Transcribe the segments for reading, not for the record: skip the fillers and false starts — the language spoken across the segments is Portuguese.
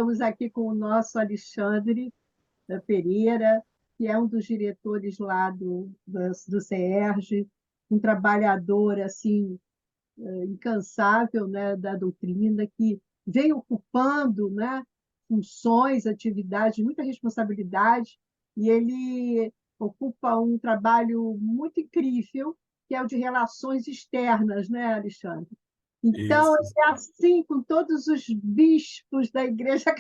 Estamos aqui com o nosso Alexandre Pereira, que é um dos diretores lá do CERJ, um trabalhador assim incansável, né, da doutrina, que vem ocupando, né, funções, atividades, muita responsabilidade, e ele ocupa um trabalho muito incrível, que é o de relações externas, né, Alexandre? Então, Isso. é assim com todos os bispos da Igreja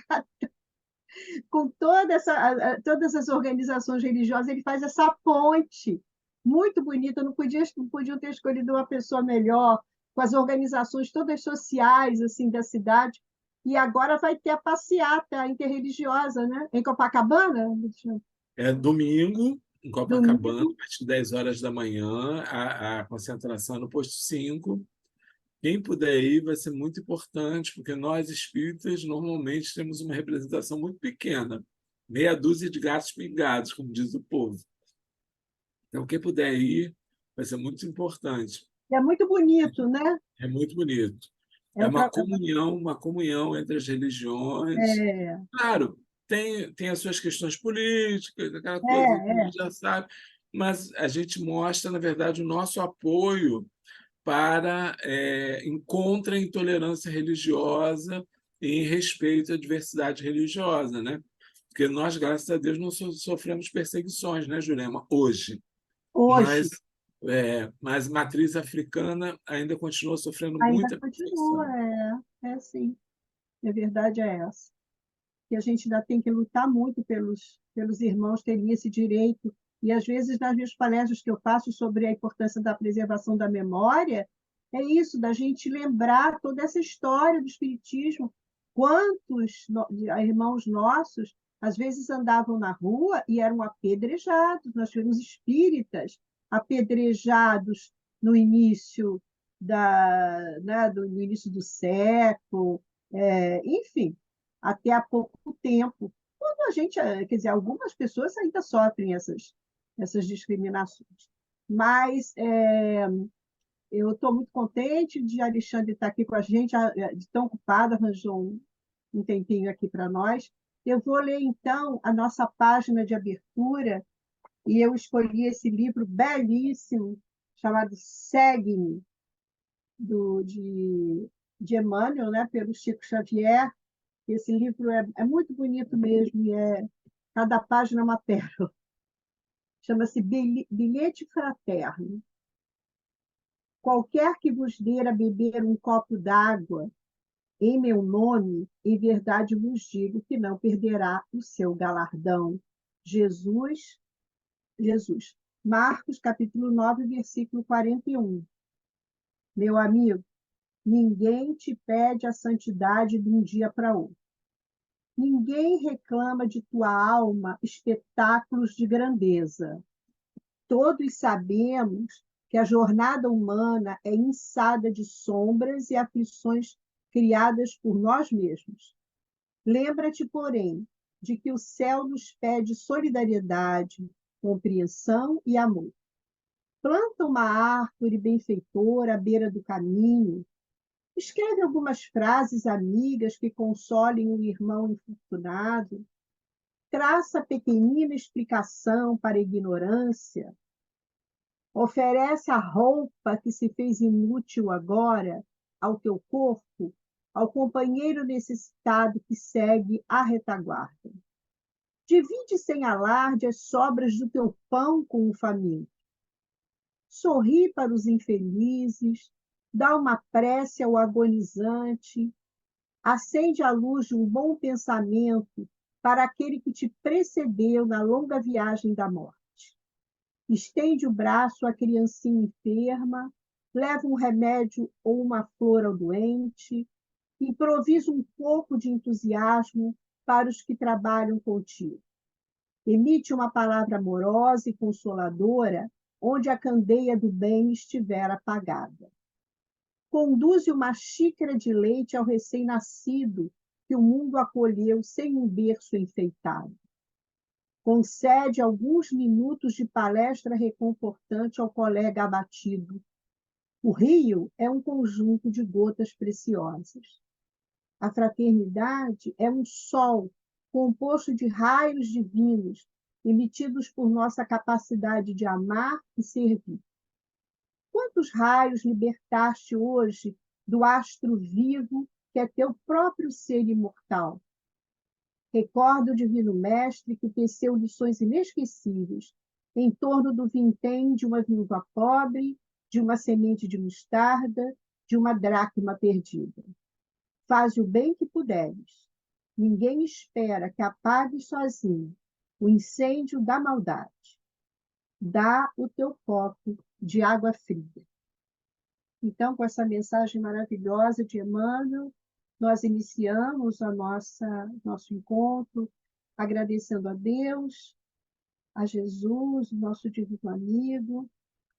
com todas as organizações religiosas, ele faz essa ponte muito bonita. Não podiam ter escolhido uma pessoa melhor, com as organizações todas sociais assim da cidade. E agora vai ter a passeata interreligiosa, né? Em Copacabana, É domingo, em Copacabana, domingo. a partir de 10 horas da manhã, a concentração é no posto 5. Quem puder ir vai ser muito importante, porque nós espíritas normalmente temos uma representação muito pequena, meia dúzia de gatos pingados, como diz o povo. Então, quem puder ir vai ser muito importante. É muito bonito, né? É muito bonito. É É um tra... uma comunhão entre as religiões. é, Claro, tem as suas questões políticas, aquela coisa que a é. gente já sabe, mas a gente mostra, na verdade, o nosso apoio para contra a intolerância religiosa e em respeito à diversidade religiosa, né? Porque nós, graças a Deus, não sofremos perseguições, né, Jurema? Hoje. Hoje Mas, mas matriz africana ainda continua sofrendo ainda muita continua, perseguição. é sim. A verdade é essa. Que a gente ainda tem que lutar muito pelos irmãos terem esse direito. E, às vezes, nas minhas palestras que eu faço sobre a importância da preservação da memória, é isso, da gente lembrar toda essa história do Espiritismo. Quantos irmãos nossos, às vezes, andavam na rua e eram apedrejados. Nós tivemos espíritas apedrejados no início no início do século, enfim, até há pouco tempo. Quando a gente, quer dizer, algumas pessoas ainda sofrem essas discriminações. Mas eu estou muito contente de Alexandre estar aqui com a gente, de tão ocupado, arranjou um tempinho aqui para nós. Eu vou ler, então, a nossa página de abertura, e eu escolhi esse livro belíssimo, chamado Segue-me, de Emmanuel, né, pelo Chico Xavier. Esse livro é muito bonito mesmo, e cada página é uma pérola. Chama-se Bilhete Fraterno. Qualquer que vos dê a beber um copo d'água em meu nome, em verdade vos digo que não perderá o seu galardão. Jesus, Jesus. Marcos, capítulo 9, versículo 41. Meu amigo, ninguém te pede a santidade de um dia para outro. Ninguém reclama de tua alma espetáculos de grandeza. Todos sabemos que a jornada humana é inçada de sombras e aflições criadas por nós mesmos. Lembra-te, porém, de que o céu nos pede solidariedade, compreensão e amor. Planta uma árvore benfeitora à beira do caminho. Escreve algumas frases amigas que consolem o irmão infortunado. Traça pequenina explicação para a ignorância. Oferece a roupa que se fez inútil agora ao teu corpo, ao companheiro necessitado que segue a retaguarda. Divide sem alarde as sobras do teu pão com o faminto. Sorri para os infelizes, dá uma prece ao agonizante, acende a luz de um bom pensamento para aquele que te precedeu na longa viagem da morte. Estende o braço à criancinha enferma, leva um remédio ou uma flor ao doente, improvisa um pouco de entusiasmo para os que trabalham contigo. Emite uma palavra amorosa e consoladora onde a candeia do bem estiver apagada. Conduze uma xícara de leite ao recém-nascido que o mundo acolheu sem um berço enfeitado. Concede alguns minutos de palestra reconfortante ao colega abatido. O rio é um conjunto de gotas preciosas. A fraternidade é um sol composto de raios divinos, emitidos por nossa capacidade de amar e servir. Quantos raios libertaste hoje do astro vivo que é teu próprio ser imortal? Recorda o Divino Mestre que teceu lições inesquecíveis em torno do vintém de uma viúva pobre, de uma semente de mostarda, de uma dracma perdida. Faze o bem que puderes. Ninguém espera que apagues sozinho o incêndio da maldade. Dá o teu copo de água fria. Então, com essa mensagem maravilhosa de Emmanuel, nós iniciamos nosso encontro agradecendo a Deus, a Jesus, nosso divino amigo,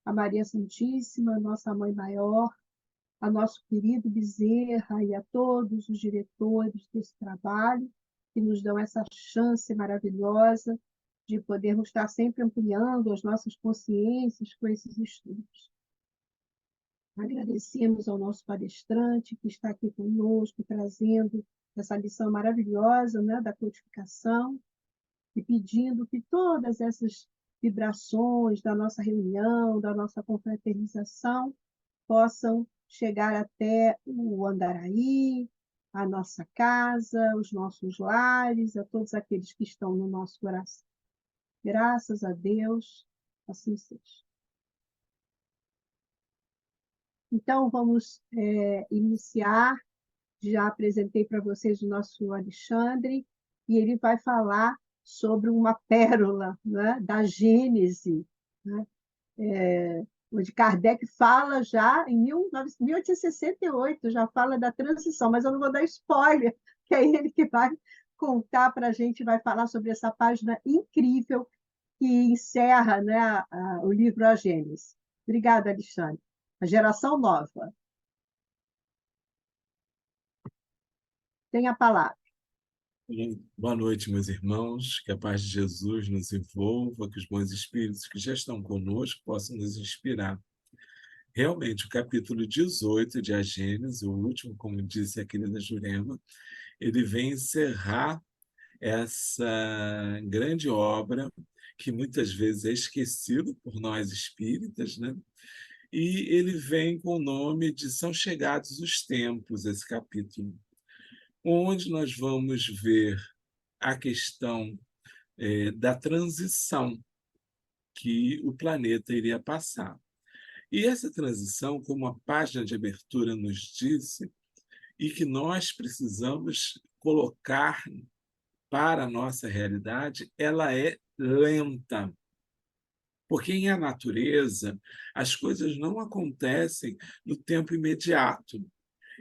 a Maria Santíssima, nossa Mãe Maior, a nosso querido Bezerra e a todos os diretores desse trabalho, que nos dão essa chance maravilhosa de podermos estar sempre ampliando as nossas consciências com esses estudos. Agradecemos ao nosso palestrante que está aqui conosco, trazendo essa lição maravilhosa, né, da codificação, e pedindo que todas essas vibrações da nossa reunião, da nossa confraternização, possam chegar até o Andaraí, a nossa casa, os nossos lares, a todos aqueles que estão no nosso coração. Graças a Deus, assim seja. Então, vamos iniciar. Já apresentei para vocês o nosso Alexandre, e ele vai falar sobre uma pérola, né, da Gênese, né, onde Kardec fala já em 1868, já fala da transição, mas eu não vou dar spoiler, que é ele que vai contar para a gente, vai falar sobre essa página incrível que encerra, né, o livro A Gênese. Obrigada, Alexandre. A geração nova. Tem a palavra. Boa noite, meus irmãos. Que a paz de Jesus nos envolva, que os bons espíritos que já estão conosco possam nos inspirar. Realmente, o capítulo 18 de A Gênese, o último, como disse a querida Jurema, ele vem encerrar essa grande obra que muitas vezes é esquecido por nós espíritas, né? E ele vem com o nome de São Chegados os Tempos, esse capítulo, onde nós vamos ver a questão da transição que o planeta iria passar. E essa transição, como a página de abertura nos disse, e que nós precisamos colocar para a nossa realidade, ela é lenta. Porque em a natureza, as coisas não acontecem no tempo imediato.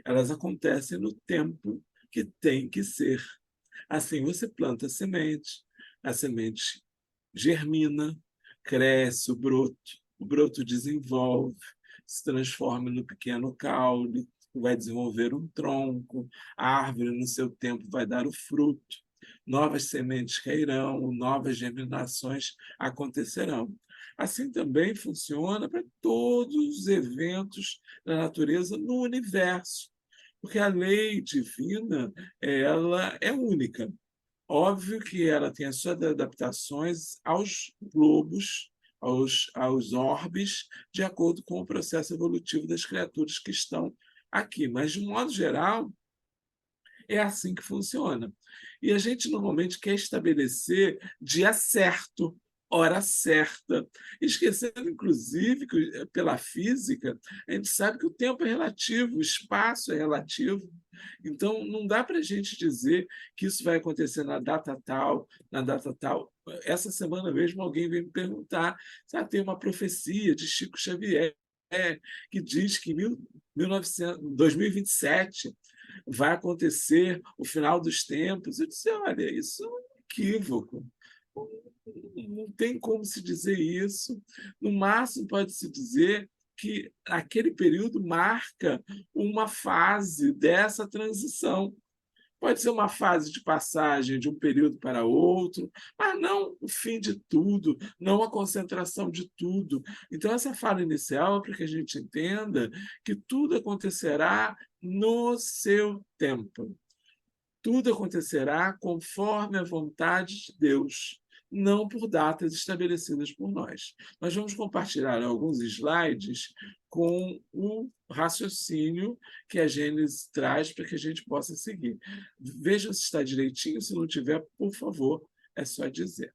Elas acontecem no tempo que tem que ser. Assim, você planta a semente germina, cresce o broto desenvolve, se transforma no pequeno caule, vai desenvolver um tronco, a árvore, no seu tempo, vai dar o fruto, novas sementes cairão, novas germinações acontecerão. Assim também funciona para todos os eventos da natureza no universo, porque a lei divina, ela é única. Óbvio que ela tem as suas adaptações aos globos, aos orbes, de acordo com o processo evolutivo das criaturas que estão aqui. Mas, de um modo geral, é assim que funciona. E a gente normalmente quer estabelecer dia certo, hora certa, esquecendo, inclusive, que pela física, a gente sabe que o tempo é relativo, o espaço é relativo. Então, não dá para a gente dizer que isso vai acontecer na data tal, na data tal. Essa semana mesmo alguém veio me perguntar se tem uma profecia de Chico Xavier que diz que em 2027 vai acontecer o final dos tempos. Eu disse, olha, isso é um equívoco. Não tem como se dizer isso. No máximo, pode-se dizer que aquele período marca uma fase dessa transição. Pode ser uma fase de passagem de um período para outro, mas não o fim de tudo, não a concentração de tudo. Então, essa fala inicial é para que a gente entenda que tudo acontecerá no seu tempo. Tudo acontecerá conforme a vontade de Deus, não por datas estabelecidas por nós. Nós vamos compartilhar alguns slides com o raciocínio que a Gênesis traz para que a gente possa seguir. Veja se está direitinho, se não tiver, por favor, é só dizer.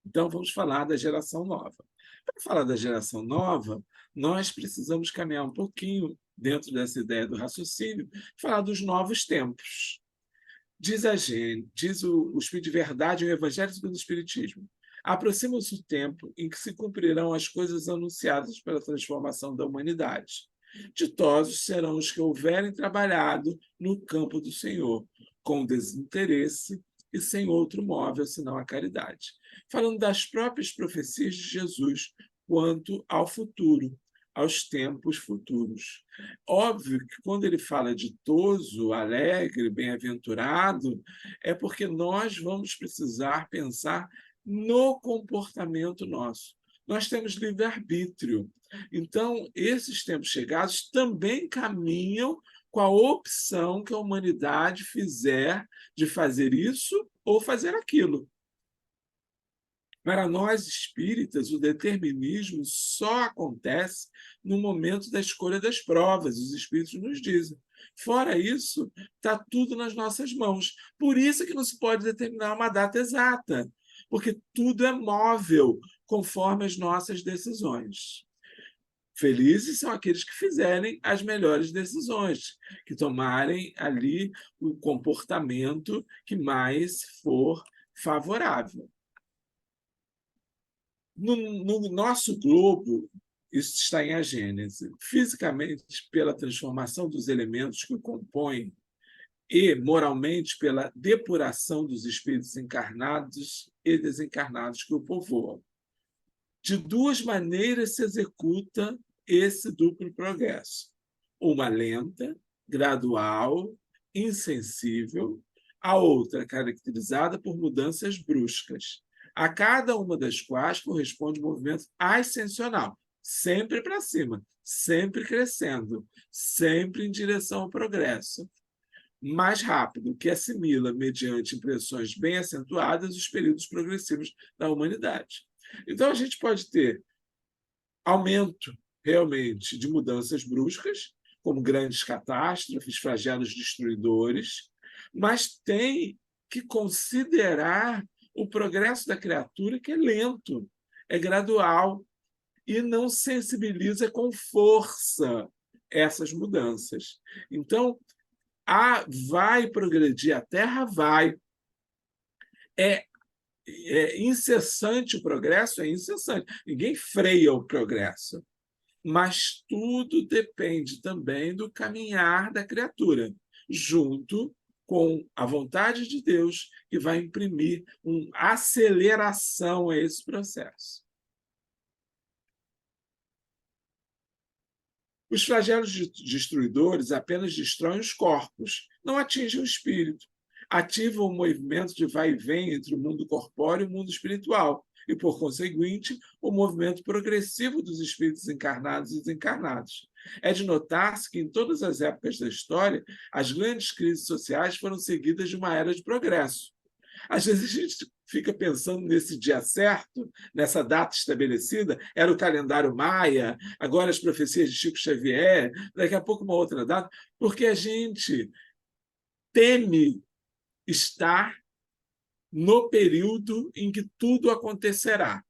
Então, vamos falar da geração nova. Para falar da geração nova, nós precisamos caminhar um pouquinho dentro dessa ideia do raciocínio, falar dos novos tempos. Diz o Espírito de Verdade, o Evangelho segundo o Espiritismo. Aproxima-se o tempo em que se cumprirão as coisas anunciadas pela transformação da humanidade. Ditosos serão os que houverem trabalhado no campo do Senhor, com desinteresse e sem outro móvel senão a caridade. Falando das próprias profecias de Jesus quanto ao futuro, aos tempos futuros. Óbvio que quando ele fala ditoso, alegre, bem-aventurado, é porque nós vamos precisar pensar no comportamento nosso. Nós temos livre-arbítrio. Então, esses tempos chegados também caminham com a opção que a humanidade fizer de fazer isso ou fazer aquilo. Para nós espíritas, o determinismo só acontece no momento da escolha das provas, os espíritos nos dizem. Fora isso, está tudo nas nossas mãos. Por isso que não se pode determinar uma data exata, porque tudo é móvel conforme as nossas decisões. Felizes são aqueles que fizerem as melhores decisões, que tomarem ali o comportamento que mais for favorável. No nosso globo, isso está em A Gênese, fisicamente pela transformação dos elementos que o compõem e moralmente pela depuração dos espíritos encarnados e desencarnados que o povoam. De duas maneiras se executa esse duplo progresso. Uma lenta, gradual, insensível, a outra caracterizada por mudanças bruscas, a cada uma das quais corresponde um movimento ascensional, sempre para cima, sempre crescendo, sempre em direção ao progresso, mais rápido, que assimila, mediante impressões bem acentuadas, os períodos progressivos da humanidade. Então, a gente pode ter aumento, realmente, de mudanças bruscas, como grandes catástrofes, flagelos destruidores, mas tem que considerar o progresso da criatura, que é lento, é gradual, e não sensibiliza com força essas mudanças. Então, vai progredir, a Terra vai. É incessante o progresso? É incessante. Ninguém freia o progresso. Mas tudo depende também do caminhar da criatura, junto com a vontade de Deus, que vai imprimir uma aceleração a esse processo. Os flagelos destruidores apenas destroem os corpos, não atingem o espírito. Ativam o movimento de vai e vem entre o mundo corpóreo e o mundo espiritual, e, por conseguinte, o movimento progressivo dos espíritos encarnados e desencarnados. É de notar-se que, em todas as épocas da história, as grandes crises sociais foram seguidas de uma era de progresso. Às vezes a gente fica pensando nesse dia certo, nessa data estabelecida, era o calendário maia, agora as profecias de Chico Xavier, daqui a pouco uma outra data, porque a gente teme estar no período em que tudo acontecerá.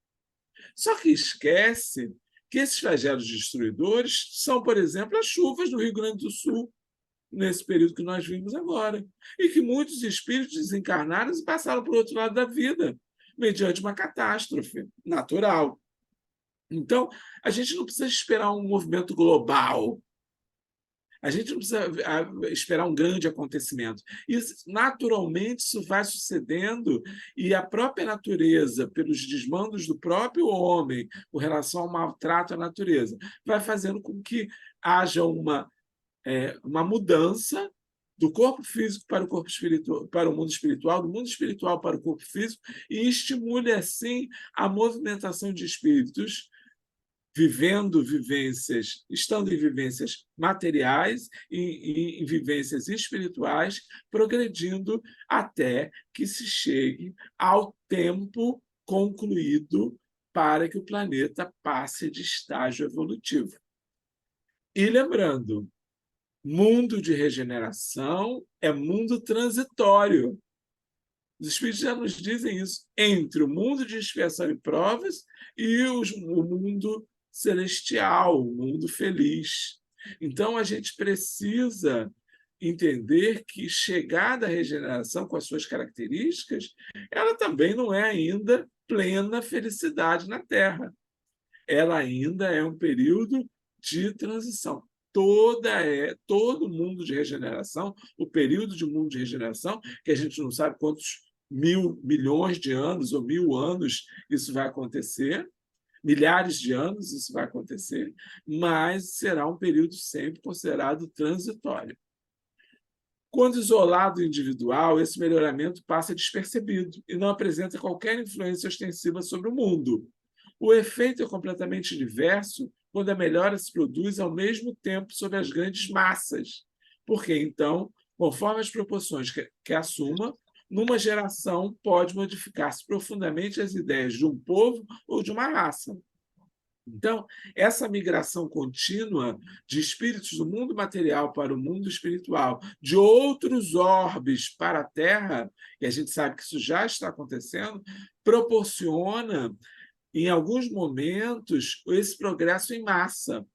Só que esquece que esses flagelos destruidores são, por exemplo, as chuvas do Rio Grande do Sul, nesse período que nós vimos agora, e que muitos espíritos desencarnaram e passaram para o outro lado da vida, mediante uma catástrofe natural. Então, a gente não precisa esperar um movimento global. A gente não precisa esperar um grande acontecimento. Isso, naturalmente, isso vai sucedendo, e a própria natureza, pelos desmandos do próprio homem com relação ao maltrato à natureza, vai fazendo com que haja uma mudança do corpo físico para o corpo espiritual, para o mundo espiritual, do mundo espiritual para o corpo físico, e estimule, assim, a movimentação de espíritos estando em vivências materiais e em vivências espirituais, progredindo até que se chegue ao tempo concluído para que o planeta passe de estágio evolutivo. E lembrando, mundo de regeneração é mundo transitório. Os Espíritos já nos dizem isso, entre o mundo de expiação e provas e o mundo celestial, o mundo feliz. Então, a gente precisa entender que chegada à regeneração com as suas características, ela também não é ainda plena felicidade na Terra. Ela ainda é um período de transição. Todo mundo de regeneração, o período de mundo de regeneração, que a gente não sabe quantos milhões de anos ou 1000 anos isso vai acontecer, milhares de anos isso vai acontecer, mas será um período sempre considerado transitório. Quando isolado individual, esse melhoramento passa despercebido e não apresenta qualquer influência ostensiva sobre o mundo. O efeito é completamente diverso quando a melhora se produz ao mesmo tempo sobre as grandes massas, porque, então, conforme as proporções que assuma, numa geração pode modificar-se profundamente as ideias de um povo ou de uma raça. Então, essa migração contínua de espíritos do mundo material para o mundo espiritual, de outros orbes para a Terra, e a gente sabe que isso já está acontecendo, proporciona, em alguns momentos, esse progresso em massa.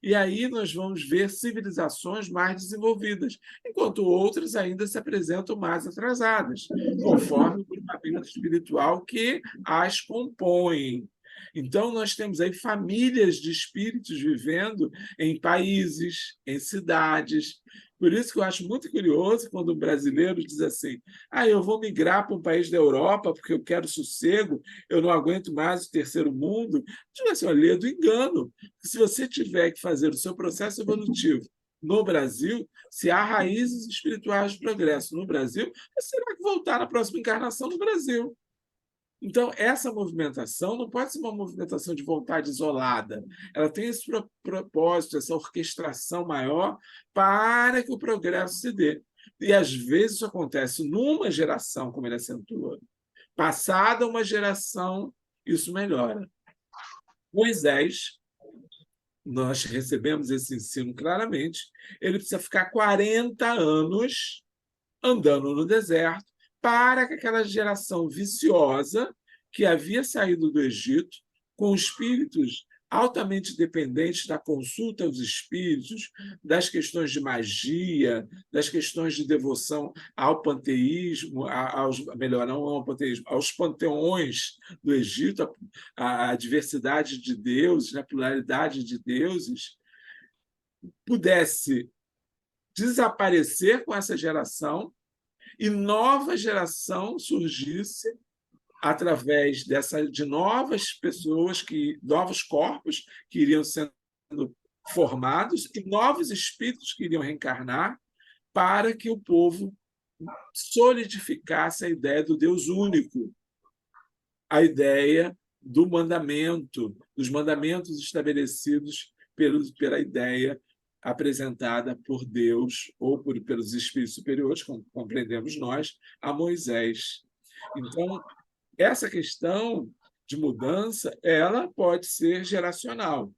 E aí nós vamos ver civilizações mais desenvolvidas, enquanto outras ainda se apresentam mais atrasadas, conforme o grupamento espiritual que as compõe. Então, nós temos aí famílias de espíritos vivendo em países, em cidades. Por isso que eu acho muito curioso quando um brasileiro diz assim: eu vou migrar para um país da Europa porque eu quero sossego, eu não aguento mais o terceiro mundo. Digo assim, olha, do engano. Se você tiver que fazer o seu processo evolutivo no Brasil, se há raízes espirituais de progresso no Brasil, você terá que voltar na próxima encarnação no Brasil. Então, essa movimentação não pode ser uma movimentação de vontade isolada. Ela tem esse propósito, essa orquestração maior para que o progresso se dê. E, às vezes, isso acontece numa geração, como ele acentuou. Passada uma geração, isso melhora. Moisés, nós recebemos esse ensino claramente, ele precisa ficar 40 anos andando no deserto para que aquela geração viciosa que havia saído do Egito, com espíritos altamente dependentes da consulta aos espíritos, das questões de magia, das questões de devoção ao panteísmo, melhor, não ao panteísmo, aos panteões do Egito, a diversidade de deuses, a pluralidade de deuses, pudesse desaparecer com essa geração e nova geração surgisse através de novas pessoas, novos corpos que iriam sendo formados e novos espíritos que iriam reencarnar para que o povo solidificasse a ideia do Deus único, a ideia do mandamento, dos mandamentos estabelecidos pela ideia apresentada por Deus ou pelos espíritos superiores, como compreendemos nós, a Moisés. Então, essa questão de mudança, ela pode ser geracional.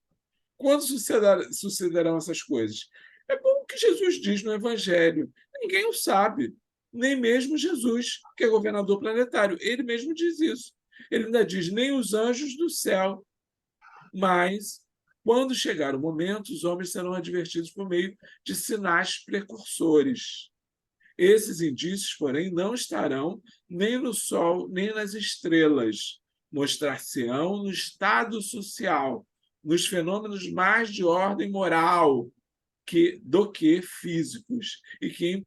Quando sucederão essas coisas? É bom que Jesus diz no Evangelho. Ninguém o sabe, nem mesmo Jesus, que é governador planetário. Ele mesmo diz isso. Ele ainda diz, nem os anjos do céu, mas quando chegar o momento, os homens serão advertidos por meio de sinais precursores. Esses indícios, porém, não estarão nem no Sol, nem nas estrelas. Mostrar-se-ão no estado social, nos fenômenos mais de ordem moral do que físicos, e que, em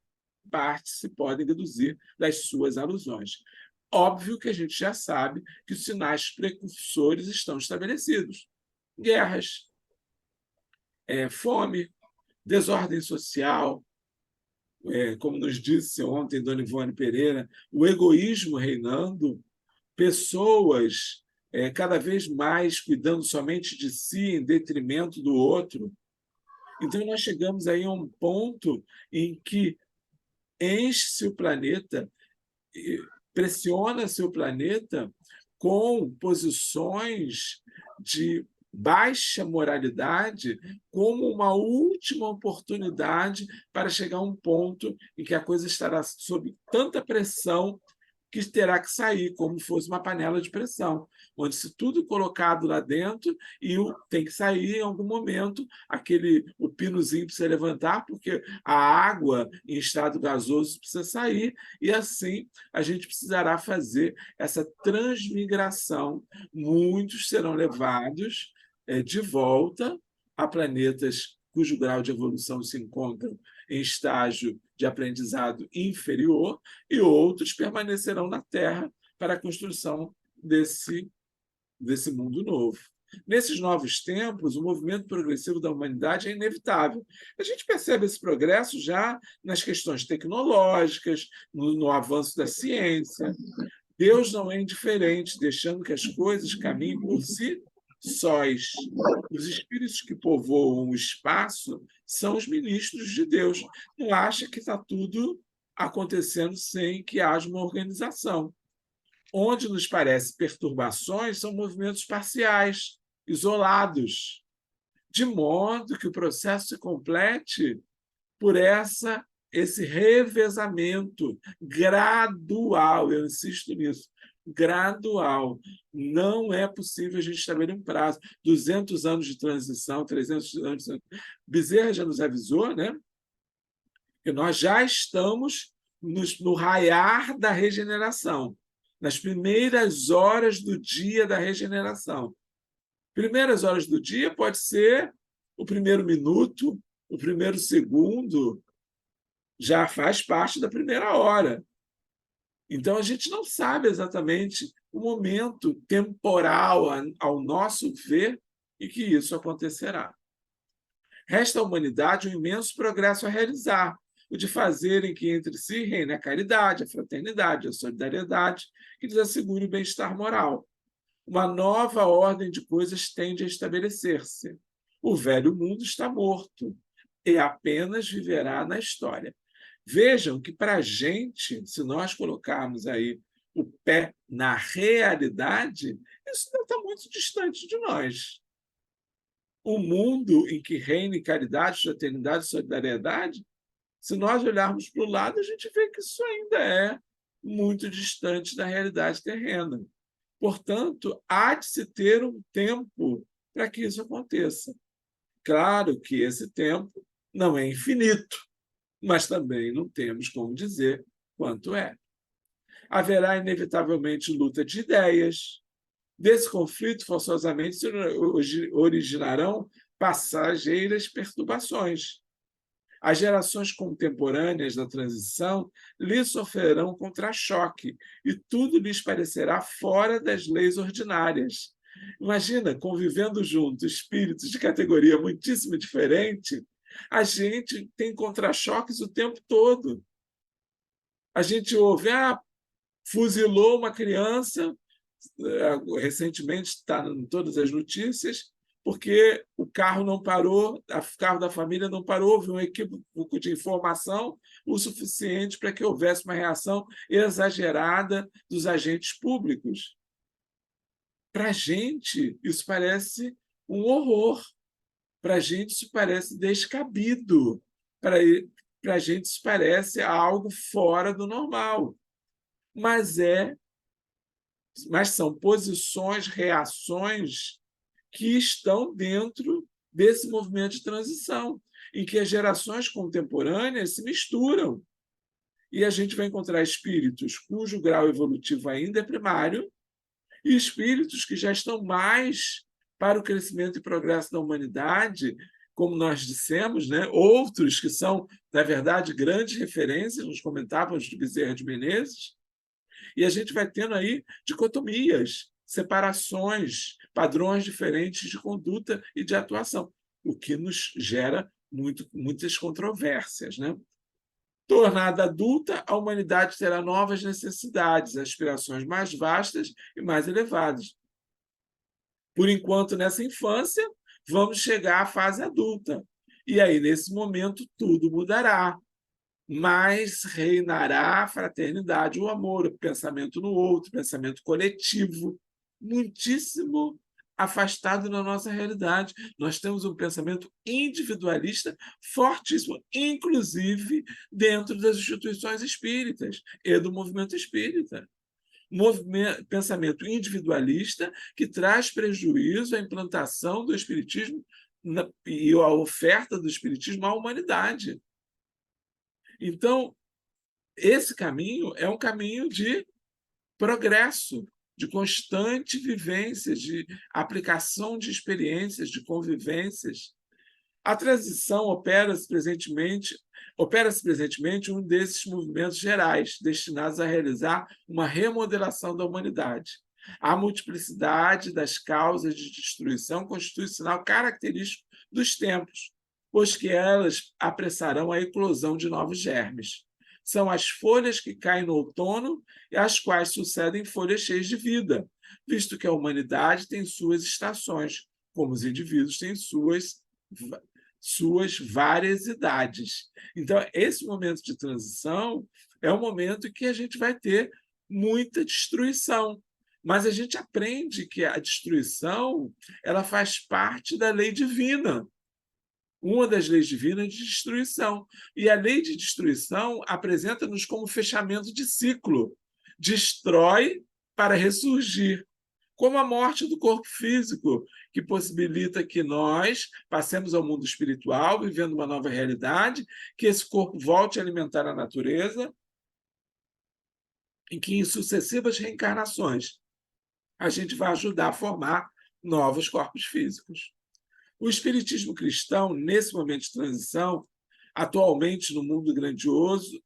parte, se podem deduzir das suas alusões. Óbvio que a gente já sabe que os sinais precursores estão estabelecidos. Guerras, fome, desordem social, como nos disse ontem Dona Ivone Pereira, o egoísmo reinando, pessoas cada vez mais cuidando somente de si em detrimento do outro. Então, nós chegamos aí a um ponto em que enche-se o planeta, pressiona-se o planeta com posições de baixa moralidade como uma última oportunidade para chegar a um ponto em que a coisa estará sob tanta pressão que terá que sair, como fosse uma panela de pressão, onde se tudo colocado lá dentro e tem que sair em algum momento, o pinozinho precisa levantar, porque a água em estado gasoso precisa sair, e assim a gente precisará fazer essa transmigração. Muitos serão levados de volta a planetas cujo grau de evolução se encontra em estágio de aprendizado inferior, e outros permanecerão na Terra para a construção desse mundo novo. Nesses novos tempos, o movimento progressivo da humanidade é inevitável. A gente percebe esse progresso já nas questões tecnológicas, no avanço da ciência. Deus não é indiferente, deixando que as coisas caminhem por si sós. Os espíritos que povoam o espaço são os ministros de Deus. Não acha que está tudo acontecendo sem que haja uma organização. Onde nos parece perturbações são movimentos parciais, isolados, de modo que o processo se complete por esse revezamento gradual, eu insisto nisso, gradual. Não é possível a gente estabelecer um prazo. 200 anos de transição, 300 anos de... Bezerra já nos avisou, né? Que nós já estamos no raiar da regeneração, nas primeiras horas do dia da regeneração. Primeiras horas do dia pode ser o primeiro minuto, o primeiro segundo, já faz parte da primeira hora. Então, a gente não sabe exatamente o momento temporal, ao nosso ver, em que isso acontecerá. Resta à humanidade um imenso progresso a realizar, o de fazerem que entre si reine a caridade, a fraternidade, a solidariedade, que lhes assegure o bem-estar moral. Uma nova ordem de coisas tende a estabelecer-se. O velho mundo está morto e apenas viverá na história. Vejam que, para a gente, se nós colocarmos aí o pé na realidade, isso não está muito distante de nós. O mundo em que reina caridade, fraternidade e solidariedade, se nós olharmos para o lado, a gente vê que isso ainda é muito distante da realidade terrena. Portanto, há de se ter um tempo para que isso aconteça. Claro que esse tempo não é infinito, mas também não temos como dizer quanto é. Haverá, inevitavelmente, luta de ideias. Desse conflito, forçosamente, se originarão passageiras perturbações. As gerações contemporâneas da transição lhes sofrerão contra-choque e tudo lhes parecerá fora das leis ordinárias. Imagina, convivendo juntos espíritos de categoria muitíssimo diferente, a gente tem contra-choques o tempo todo. A gente ouve, fuzilou uma criança, recentemente está em todas as notícias, porque o carro não parou, o carro da família não parou, houve um equívoco de informação o suficiente para que houvesse uma reação exagerada dos agentes públicos. Para a gente, isso parece um horror. Para a gente, isso parece descabido. Para a gente, isso parece algo fora do normal. Mas são posições, reações que estão dentro desse movimento de transição, em que as gerações contemporâneas se misturam. E a gente vai encontrar espíritos cujo grau evolutivo ainda é primário e espíritos que já estão mais para o crescimento e progresso da humanidade, como nós dissemos, né? Outros que são, na verdade, grandes referências, nos comentávamos de Bezerra de Menezes, e a gente vai tendo aí dicotomias, separações, padrões diferentes de conduta e de atuação, o que nos gera muitas controvérsias, né? Tornada adulta, a humanidade terá novas necessidades, aspirações mais vastas e mais elevadas. Por enquanto, nessa infância, vamos chegar à fase adulta. E aí, nesse momento, tudo mudará. Mas reinará a fraternidade, o amor, o pensamento no outro, o pensamento coletivo, muitíssimo afastado da nossa realidade. Nós temos um pensamento individualista fortíssimo, inclusive dentro das instituições espíritas e do movimento espírita. Pensamento individualista que traz prejuízo à implantação do espiritismo e à oferta do espiritismo à humanidade. Então, esse caminho é um caminho de progresso, de constante vivência, de aplicação de experiências, de convivências. A transição opera-se presentemente um desses movimentos gerais, destinados a realizar uma remodelação da humanidade. A multiplicidade das causas de destruição constitui sinal característico dos tempos, pois que elas apressarão a eclosão de novos germes. São as folhas que caem no outono e às quais sucedem folhas cheias de vida, visto que a humanidade tem suas estações, como os indivíduos têm suas várias idades. Então, esse momento de transição é um momento em que a gente vai ter muita destruição, mas a gente aprende que a destruição ela faz parte da lei divina. Uma das leis divinas de destruição. E a lei de destruição apresenta-nos como fechamento de ciclo. Destrói para ressurgir. Como a morte do corpo físico, que possibilita que nós passemos ao mundo espiritual, vivendo uma nova realidade, que esse corpo volte a alimentar a natureza, e que em sucessivas reencarnações a gente vai ajudar a formar novos corpos físicos. O espiritismo cristão, nesse momento de transição, atualmente no mundo, grandiosa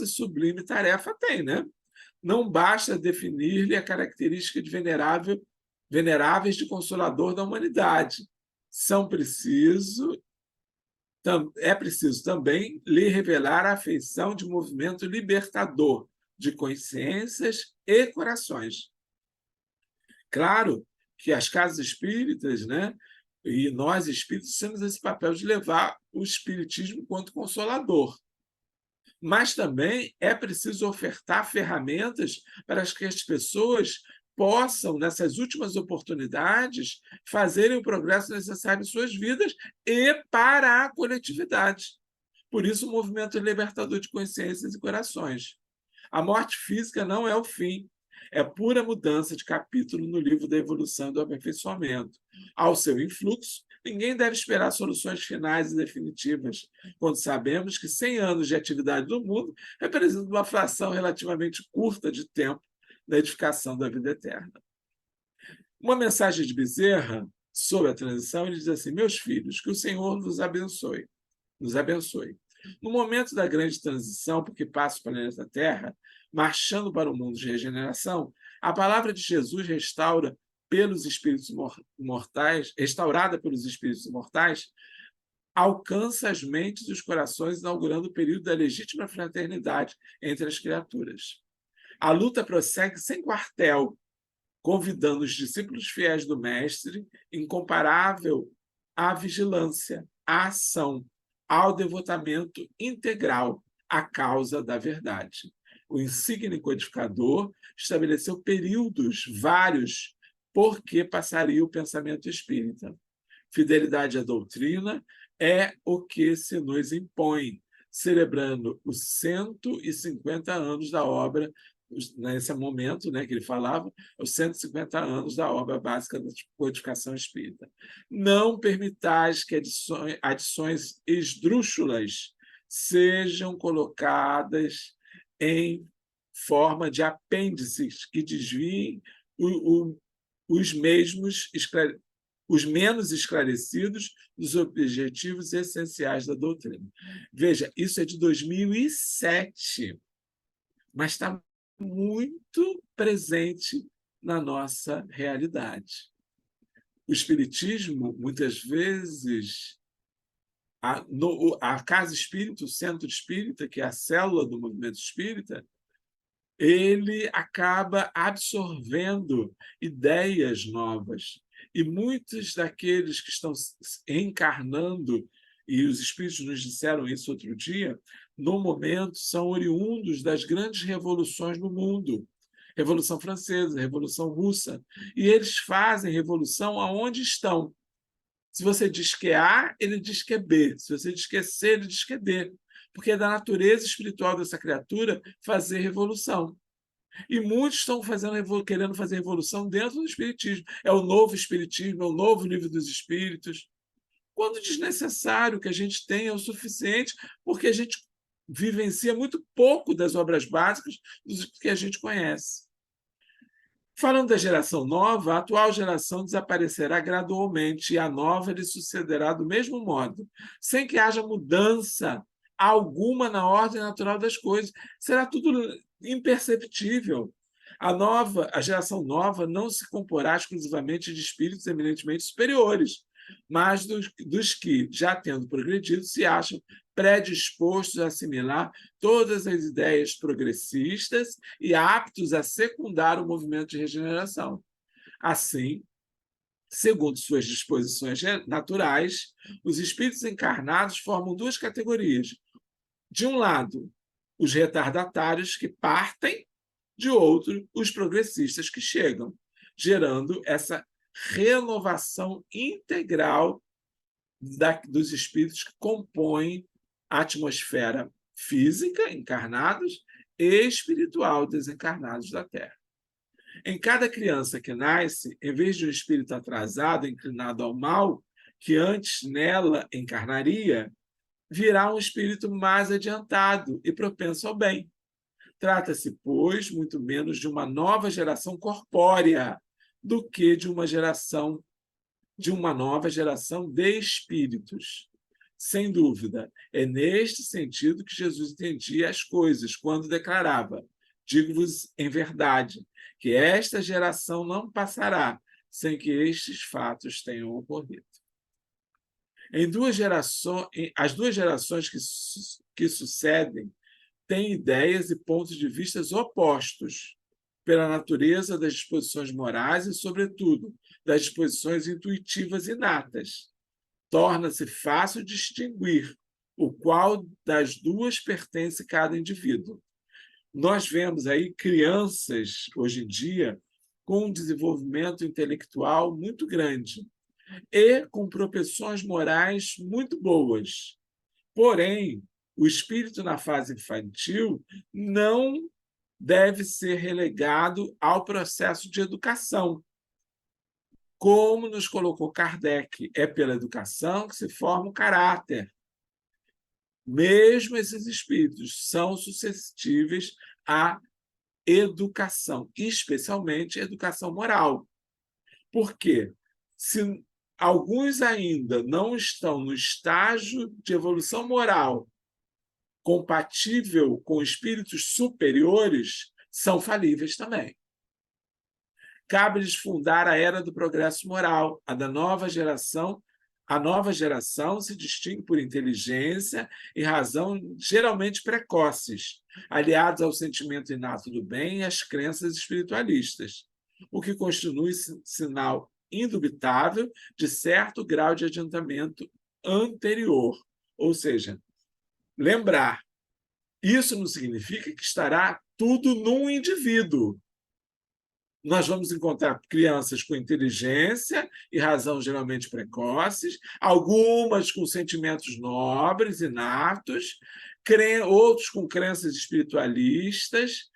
e sublime tarefa tem, né? Não basta definir-lhe a característica de veneráveis de consolador da humanidade. É preciso também lhe revelar a afeição de movimento libertador de consciências e corações. Claro que as casas espíritas, né, e nós espíritos temos esse papel de levar o espiritismo enquanto consolador. Mas também é preciso ofertar ferramentas para que as pessoas possam, nessas últimas oportunidades, fazerem o progresso necessário em suas vidas e para a coletividade. Por isso, o movimento libertador de consciências e corações. A morte física não é o fim, é pura mudança de capítulo no livro da evolução e do aperfeiçoamento. Ao seu influxo, ninguém deve esperar soluções finais e definitivas, quando sabemos que 100 anos de atividade no mundo representam uma fração relativamente curta de tempo da edificação da vida eterna. Uma mensagem de Bezerra sobre a transição, ele diz assim: meus filhos, que o Senhor nos abençoe. No momento da grande transição, porque passa o planeta Terra, marchando para o mundo de regeneração, a palavra de Jesus restaurada pelos espíritos imortais, alcança as mentes e os corações, inaugurando o período da legítima fraternidade entre as criaturas. A luta prossegue sem quartel, convidando os discípulos fiéis do Mestre, incomparável à vigilância, à ação, ao devotamento integral à causa da verdade. O insigne codificador estabeleceu períodos vários por que passaria o pensamento espírita. Fidelidade à doutrina é o que se nos impõe, celebrando os 150 anos da obra, nesse momento, né, que ele falava, os 150 anos da obra básica da codificação espírita. Não permitais que adições esdrúxulas sejam colocadas em forma de apêndices que desviem os menos esclarecidos dos objetivos essenciais da doutrina. Veja, isso é de 2007, mas está muito presente na nossa realidade. O espiritismo, muitas vezes, a casa espírita, o centro espírita, que é a célula do movimento espírita, ele acaba absorvendo ideias novas. E muitos daqueles que estão encarnando, e os espíritos nos disseram isso outro dia, no momento são oriundos das grandes revoluções no mundo. Revolução Francesa, Revolução Russa. E eles fazem revolução aonde estão. Se você diz que é A, ele diz que é B. Se você diz que é C, ele diz que é D. Porque é da natureza espiritual dessa criatura fazer revolução. E muitos estão querendo fazer revolução dentro do Espiritismo. É o novo Espiritismo, é o novo livro dos Espíritos. Quando desnecessário, que a gente tem é o suficiente, porque a gente vivencia muito pouco das obras básicas dos que a gente conhece. Falando da geração nova, a atual geração desaparecerá gradualmente e a nova lhe sucederá do mesmo modo, sem que haja mudança alguma na ordem natural das coisas. Será tudo imperceptível. A geração nova não se comporá exclusivamente de espíritos eminentemente superiores, mas dos que, já tendo progredido, se acham predispostos a assimilar todas as ideias progressistas e aptos a secundar o movimento de regeneração. Assim, segundo suas disposições naturais, os espíritos encarnados formam duas categorias. De um lado, os retardatários que partem, de outro, os progressistas que chegam, gerando essa renovação integral dos espíritos que compõem a atmosfera física, encarnados, e espiritual, desencarnados da Terra. Em cada criança que nasce, em vez de um espírito atrasado, inclinado ao mal, que antes nela encarnaria, virá um espírito mais adiantado e propenso ao bem. Trata-se, pois, muito menos de uma nova geração corpórea do que de uma nova geração de espíritos. Sem dúvida, é neste sentido que Jesus entendia as coisas quando declarava: digo-vos em verdade, que esta geração não passará sem que estes fatos tenham ocorrido. As duas gerações que sucedem têm ideias e pontos de vista opostos pela natureza das disposições morais e, sobretudo, das disposições intuitivas inatas. Torna-se fácil distinguir o qual das duas pertence cada indivíduo. Nós vemos aí crianças, hoje em dia, com um desenvolvimento intelectual muito grande e com propensões morais muito boas. Porém, o espírito na fase infantil não deve ser relegado ao processo de educação. Como nos colocou Kardec, é pela educação que se forma o caráter. Mesmo esses espíritos são suscetíveis à educação, especialmente educação moral. Por quê? Se alguns ainda não estão no estágio de evolução moral compatível com espíritos superiores, são falíveis também. Cabe-lhes fundar a era do progresso moral, a da nova geração. A nova geração se distingue por inteligência e razão geralmente precoces, aliados ao sentimento inato do bem e às crenças espiritualistas, o que constitui sinal indubitável de certo grau de adiantamento anterior. Ou seja, lembrar, isso não significa que estará tudo num indivíduo. Nós vamos encontrar crianças com inteligência e razão geralmente precoces, algumas com sentimentos nobres, inatos, outros com crenças espiritualistas,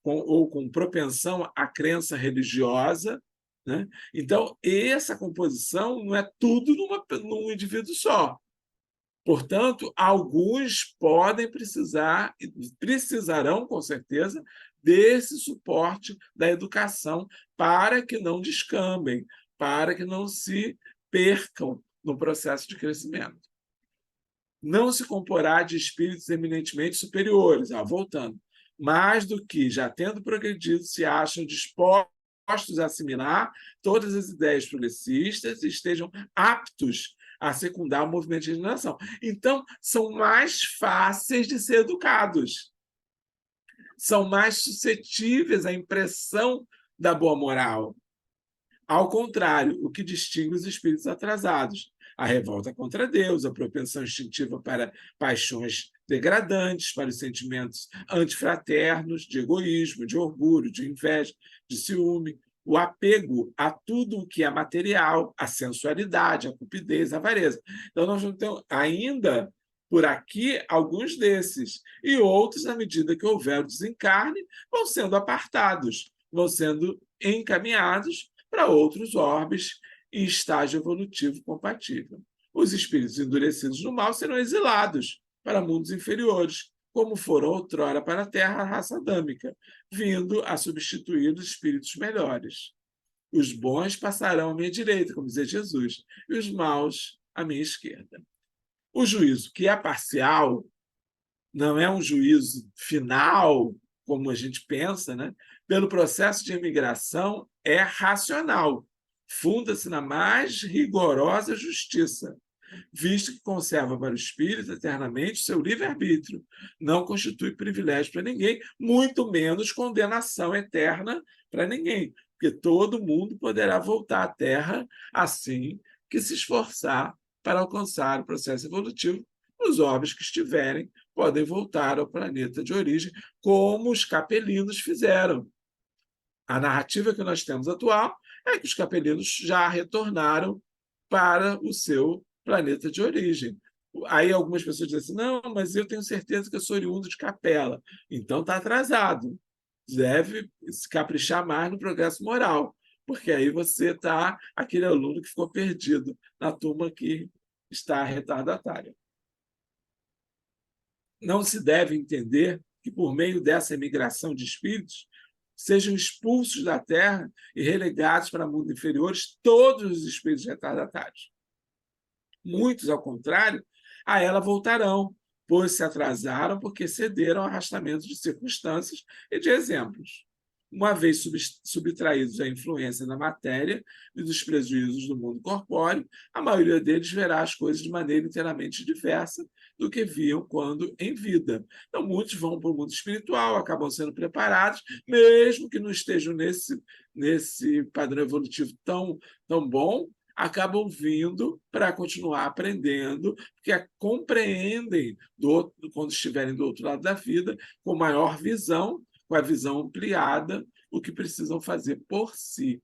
ou com propensão à crença religiosa. Né? Então, essa composição não é tudo num indivíduo só. Portanto, alguns precisarão, com certeza, desse suporte da educação para que não descambem, para que não se percam no processo de crescimento. Não se comporá de espíritos eminentemente superiores, voltando, mais do que, já tendo progredido, se acham dispostos a assimilar todas as ideias progressistas e estejam aptos a secundar o movimento de regeneração. Então, são mais fáceis de ser educados. são mais suscetíveis à impressão da boa moral. Ao contrário, o que distingue os espíritos atrasados: a revolta contra Deus, a propensão instintiva para paixões degradantes, para os sentimentos antifraternos, de egoísmo, de orgulho, de inveja, de ciúme, o apego a tudo o que é material, a sensualidade, a cupidez, a avareza. Então, nós não temos ainda por aqui alguns desses, e outros, à medida que houver o desencarne, vão sendo apartados, vão sendo encaminhados para outros orbes em estágio evolutivo compatível. Os espíritos endurecidos no mal serão exilados para mundos inferiores, como foram outrora para a Terra a raça adâmica, vindo a substituir os espíritos melhores. Os bons passarão à minha direita, como dizia Jesus, e os maus à minha esquerda. O juízo, que é parcial, não é um juízo final, como a gente pensa, né? Pelo processo de imigração, é racional, funda-se na mais rigorosa justiça, visto que conserva para o espírito eternamente seu livre-arbítrio, não constitui privilégio para ninguém, muito menos condenação eterna para ninguém, porque todo mundo poderá voltar à Terra assim que se esforçar para alcançar o processo evolutivo. Os orbes que estiverem podem voltar ao planeta de origem, como os capelinos fizeram. A narrativa que nós temos atual é que os capelinos já retornaram para o seu planeta de origem. Aí algumas pessoas dizem assim, não, mas eu tenho certeza que eu sou oriundo de Capela. Então está atrasado. Deve se caprichar mais no progresso moral, porque aí você está aquele aluno que ficou perdido na turma que está retardatária. Não se deve entender que, por meio dessa imigração de espíritos, sejam expulsos da Terra e relegados para mundos inferiores todos os espíritos retardatários. Muitos, ao contrário, a ela voltarão, pois se atrasaram porque cederam ao arrastamento de circunstâncias e de exemplos. Uma vez subtraídos à influência da matéria e dos prejuízos do mundo corpóreo, a maioria deles verá as coisas de maneira inteiramente diversa do que viam quando em vida. Então, muitos vão para o mundo espiritual, acabam sendo preparados, mesmo que não estejam nesse padrão evolutivo tão bom, acabam vindo para continuar aprendendo, porque compreendem, quando estiverem do outro lado da vida, com maior visão, com a visão ampliada, o que precisam fazer por si.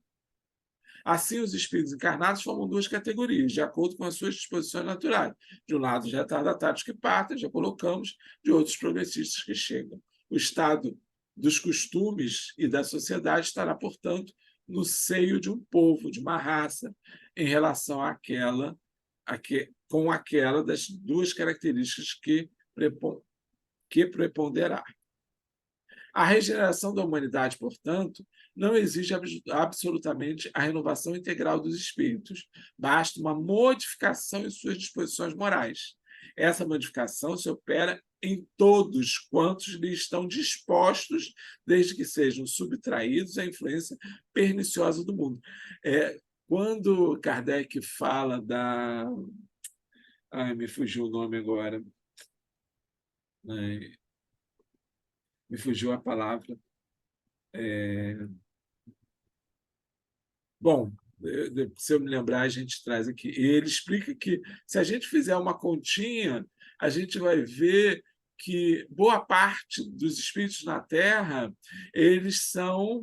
Assim, os espíritos encarnados formam duas categorias, de acordo com as suas disposições naturais. De um lado, os retardatários que partem, já colocamos, de outros progressistas que chegam. O estado dos costumes e da sociedade estará, portanto, no seio de um povo, de uma raça, em relação com aquela das duas características que preponderar. A regeneração da humanidade, portanto, não exige absolutamente a renovação integral dos espíritos. Basta uma modificação em suas disposições morais. Essa modificação se opera em todos quantos lhe estão dispostos, desde que sejam subtraídos à influência perniciosa do mundo. Quando Kardec fala da... me fugiu o nome agora. Me fugiu a palavra. Bom, se eu me lembrar, a gente traz aqui. Ele explica que, se a gente fizer uma continha, a gente vai ver que boa parte dos espíritos na Terra, eles são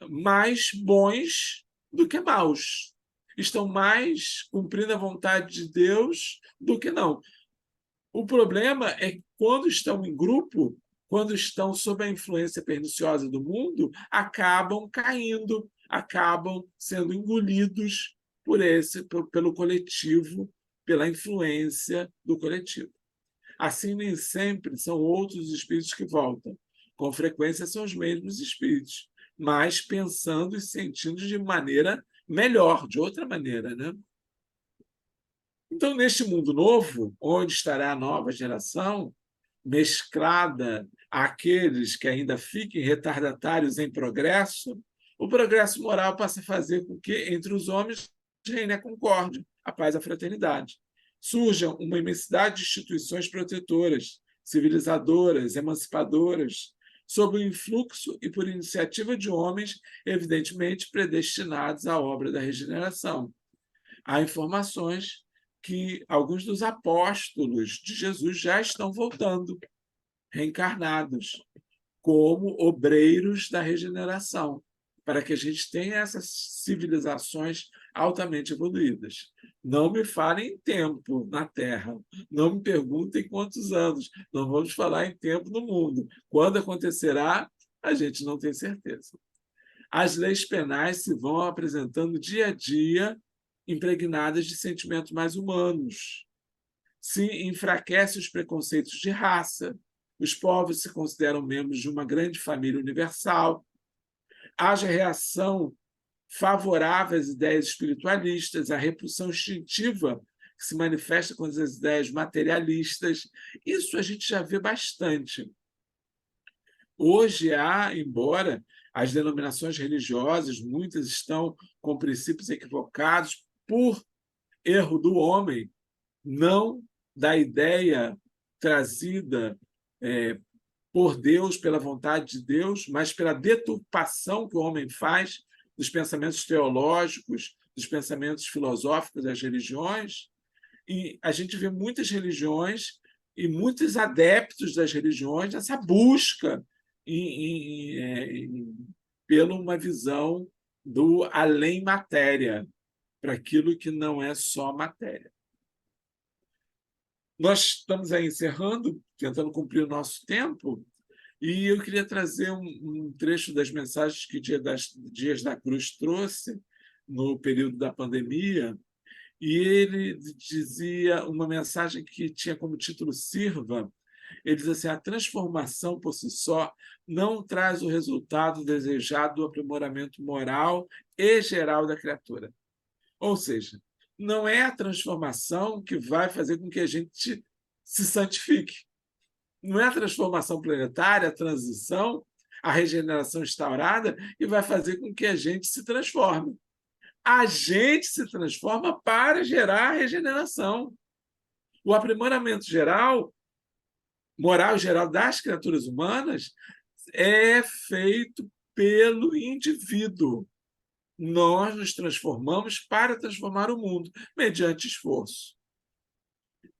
mais bons do que maus. Estão mais cumprindo a vontade de Deus do que não. O problema é que, quando estão em grupo, quando estão sob a influência perniciosa do mundo, acabam caindo, acabam sendo engolidos pelo coletivo, pela influência do coletivo. Assim, nem sempre são outros espíritos que voltam. Com frequência, são os mesmos espíritos, mas pensando e sentindo de maneira melhor, de outra maneira, né? Então, neste mundo novo, onde estará a nova geração, mesclada àqueles que ainda fiquem retardatários em progresso, o progresso moral passa a fazer com que, entre os homens, reine a concórdia, a paz e a fraternidade. Surjam uma imensidade de instituições protetoras, civilizadoras, emancipadoras, sob o influxo e por iniciativa de homens, evidentemente predestinados à obra da regeneração. Há informações que alguns dos apóstolos de Jesus já estão voltando, reencarnados, como obreiros da regeneração, para que a gente tenha essas civilizações altamente evoluídas. Não me falem em tempo na Terra, não me perguntem quantos anos, não vamos falar em tempo no mundo. Quando acontecerá, a gente não tem certeza. As leis penais se vão apresentando dia a dia, impregnadas de sentimentos mais humanos. Se enfraquece os preconceitos de raça, os povos se consideram membros de uma grande família universal, haja reação favorável às ideias espiritualistas, a repulsão instintiva que se manifesta com as ideias materialistas. Isso a gente já vê bastante. Hoje há, embora as denominações religiosas, muitas estão com princípios equivocados por erro do homem, não da ideia trazida por Deus, pela vontade de Deus, mas pela deturpação que o homem faz dos pensamentos teológicos, dos pensamentos filosóficos das religiões. E a gente vê muitas religiões e muitos adeptos das religiões nessa busca pela uma visão do além matéria, para aquilo que não é só matéria. Nós estamos aí encerrando, tentando cumprir o nosso tempo, e eu queria trazer um trecho das mensagens que Dias da Cruz trouxe no período da pandemia, e ele dizia uma mensagem que tinha como título Sirva. Ele diz assim: a transformação por si só não traz o resultado desejado do aprimoramento moral e geral da criatura. Ou seja, não é a transformação que vai fazer com que a gente se santifique. Não é a transformação planetária, a transição, a regeneração instaurada que vai fazer com que a gente se transforme. A gente se transforma para gerar a regeneração. O aprimoramento geral, moral geral das criaturas humanas é feito pelo indivíduo. Nós nos transformamos para transformar o mundo, mediante esforço.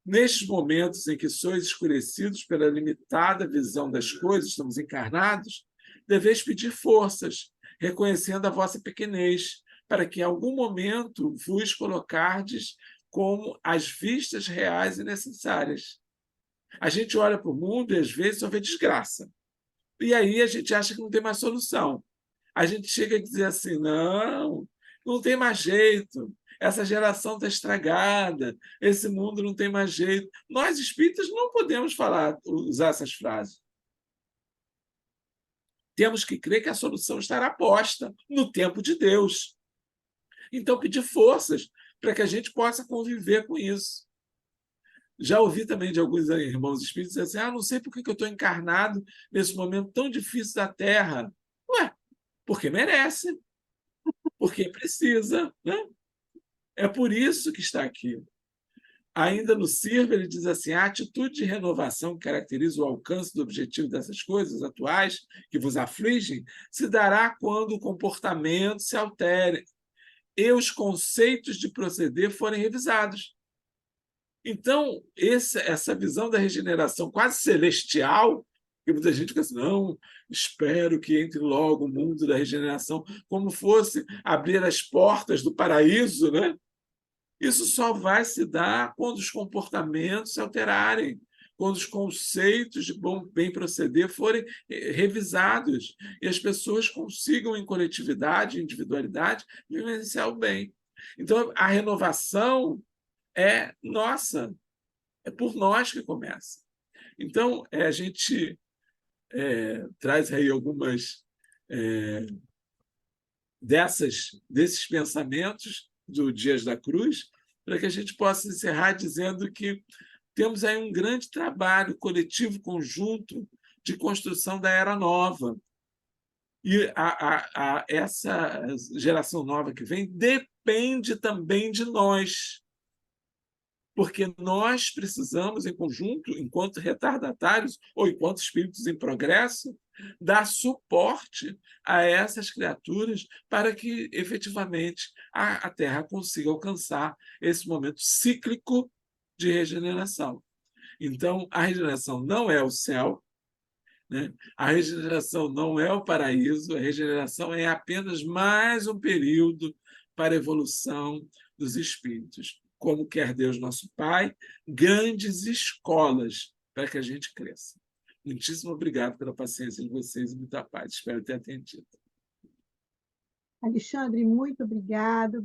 Nestes momentos em que sois escurecidos pela limitada visão das coisas, estamos encarnados, deveis pedir forças, reconhecendo a vossa pequenez, para que em algum momento vos colocardes como as vistas reais e necessárias. A gente olha para o mundo e às vezes só vê desgraça. E aí a gente acha que não tem mais solução. A gente chega a dizer assim: não tem mais jeito, essa geração está estragada, esse mundo não tem mais jeito. Nós, espíritas, não podemos usar essas frases. Temos que crer que a solução estará posta no tempo de Deus. Então, pedir forças para que a gente possa conviver com isso. Já ouvi também de alguns irmãos espíritas dizer assim: não sei por que eu estou encarnado nesse momento tão difícil da Terra. Ué, porque merece, porque precisa, né? É por isso que está aqui. Ainda no Sirva, ele diz assim: a atitude de renovação que caracteriza o alcance do objetivo dessas coisas atuais que vos afligem se dará quando o comportamento se altere e os conceitos de proceder forem revisados. Então, essa visão da regeneração quase celestial, que muita gente fica assim: não, espero que entre logo o mundo da regeneração, como fosse abrir as portas do paraíso, né? Isso só vai se dar quando os comportamentos se alterarem, quando os conceitos de bem proceder forem revisados e as pessoas consigam, em coletividade, individualidade, vivenciar o bem. Então, a renovação é nossa, é por nós que começa. Então, a gente traz aí algumas desses pensamentos do Dias da Cruz, para que a gente possa encerrar dizendo que temos aí um grande trabalho coletivo, conjunto, de construção da era nova. E essa geração nova que vem depende também de nós, porque nós precisamos, em conjunto, enquanto retardatários ou enquanto espíritos em progresso, dar suporte a essas criaturas para que, efetivamente, a Terra consiga alcançar esse momento cíclico de regeneração. Então, a regeneração não é o céu, né? A regeneração não é o paraíso, a regeneração é apenas mais um período para a evolução dos espíritos. Como quer Deus nosso Pai, grandes escolas para que a gente cresça. Muitíssimo obrigado pela paciência de vocês e muita paz. Espero ter atendido. Alexandre, muito obrigada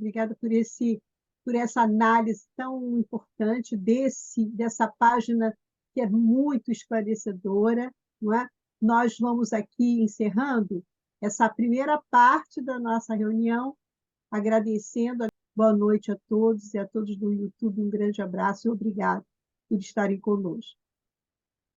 por essa análise tão importante dessa página que é muito esclarecedora, não é? Nós vamos aqui encerrando essa primeira parte da nossa reunião, agradecendo. Boa noite a todos e a todos do YouTube. Um grande abraço e obrigado por estarem conosco.